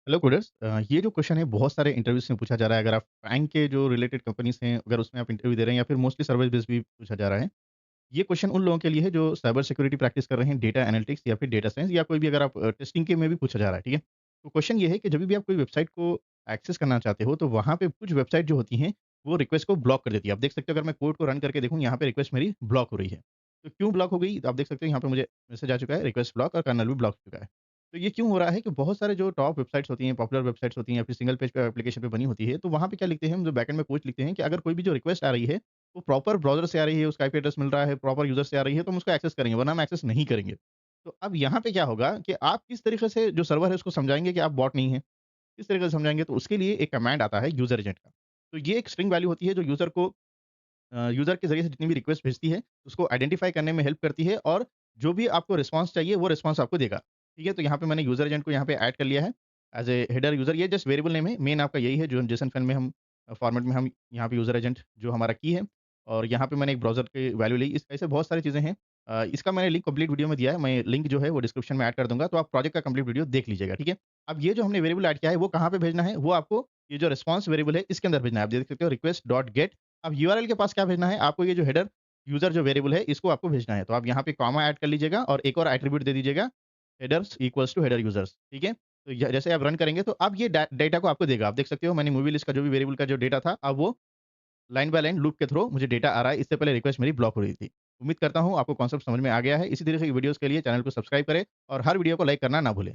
Hello coders ये जो question है बहुत सारे इंटरव्यूज में पूछा जा रहा है। अगर आप बैंक के जो रिलेटेड कंपनीज हैं अगर उसमें आप इंटरव्यू दे रहे हैं या फिर मोस्टली सर्विस बेस्ड भी पूछा जा रहा है। ये क्वेश्चन उन लोगों के लिए है जो साइबर सिक्योरिटी प्रैक्टिस कर रहे हैं, डेटा एनालिटिक्स या फिर डेटा साइंस या कोई भी अगर आप टेस्टिंग के में भी पूछा जा रहा है, ठीक है? तो क्वेश्चन ये है कि जब भी आप कोई वेबसाइट को एक्सेस करना चाहते हो तो वहाँ पे कुछ वेबसाइट जो होती हैं वो रिक्वेस्ट को ब्लॉक कर देती है। आप देख सकते हो, अगर मैं कोड को रन करके देखूँ यहाँ पे रिक्वेस्ट मेरी ब्लॉक हो रही है। तो क्यों ब्लॉक हो गई? तो आप देख सकते हो यहाँ पे मुझे मैसेज आ चुका है, रिक्वेस्ट ब्लॉक और कर्नल भी ब्लॉक हो चुका है। तो ये क्यों हो रहा है कि बहुत सारे जो टॉप वेबसाइट्स होती हैं, पॉपुलर वेबसाइट्स होती हैं या फिर सिंगल पेज पे एप्लीकेशन पे बनी होती है, तो वहाँ पे क्या लिखते हैं हम, जो बैकएंड में कोड लिखते हैं कि अगर कोई भी जो रिक्वेस्ट आ रही है, वो प्रॉपर ब्राउज़र से आ रही है, उसका आईपी एड्रेस मिल रहा है, प्रॉपर यूज़र से आ रही है, तो हम उसको एक्सेस करेंगे, वरना हम एक्सेस नहीं करेंगे। तो अब यहाँ पे क्या होगा कि आप किस तरीके से जो सर्वर है उसको समझाएँगे कि आप बॉट नहीं हैं, किस तरीके से समझाएँगे? तो उसके लिए एक कमांड आता है यूज़र एजेंट का। तो ये एक स्ट्रिंग वैल्यू होती है जो यूज़र के ज़रिए से जितनी भी रिक्वेस्ट भेजती है, उसको आइडेंटिफ़ाई करने में हेल्प करती है और जो भी आपको रिस्पॉन्स चाहिए, वो रिस्पॉन्स आपको देगा। ठीक है? तो यहाँ पे मैंने यूज़र एजेंट को यहाँ पे ऐड कर लिया है एज़ ए हेडर यूज़र। ये जस्ट वेरिएबल नेम है, मेन आपका यही है जो जेसन फाइल में हम फॉर्मेट में हम यहाँ पे यूज़र एजेंट जो हमारा की है और यहाँ पे मैंने एक ब्राउज़र की वैल्यू ली। इस ऐसे बहुत सारी चीज़ें हैं। इसका मैंने लिंक कंप्लीट वीडियो में दिया है, मैं लिंक जो है वो डिस्क्रिप्शन में ऐड कर दूँगा, तो आप प्रोजेक्ट का कंप्लीट वीडियो देख लीजिएगा, ठीक है? अब ये जो हमने वेरिएबल ऐड किया है, वो कहाँ पे भेजना है? वो आपको ये जो रिस्पॉन्स वेरिएबल है, इसके अंदर भेजना है। आप देख सकते हो रिक्वेस्ट डॉट गेट। अब यूआरएल के पास क्या भेजना है? आपको ये जो हेडर यूज़र जो वेरिएबल है, इसको आपको भेजना है। तो आप यहाँ पे कॉमा ऐड कर लीजिएगा और एक और एट्रिब्यूट दे दीजिएगा, headers equals to header users, ठीक है? तो य जैसे आप रन करेंगे तो अब ये डेटा को आपको देगा। आप देख सकते हो मैंने मूवी लिस्ट का जो भी वेरिएबल का जो डेटा था, अब वो लाइन बाय लाइन लूप के थ्रू मुझे डेटा आ रहा है। इससे पहले रिक्वेस्ट मेरी ब्लॉक हो रही थी। उम्मीद करता हूँ आपको कॉन्सेप्ट समझ में आ गया है। इसी तरह की वीडियोज़ के लिए चैनल को सब्सक्राइब करें और हर वीडियो को लाइक करना ना भूलें।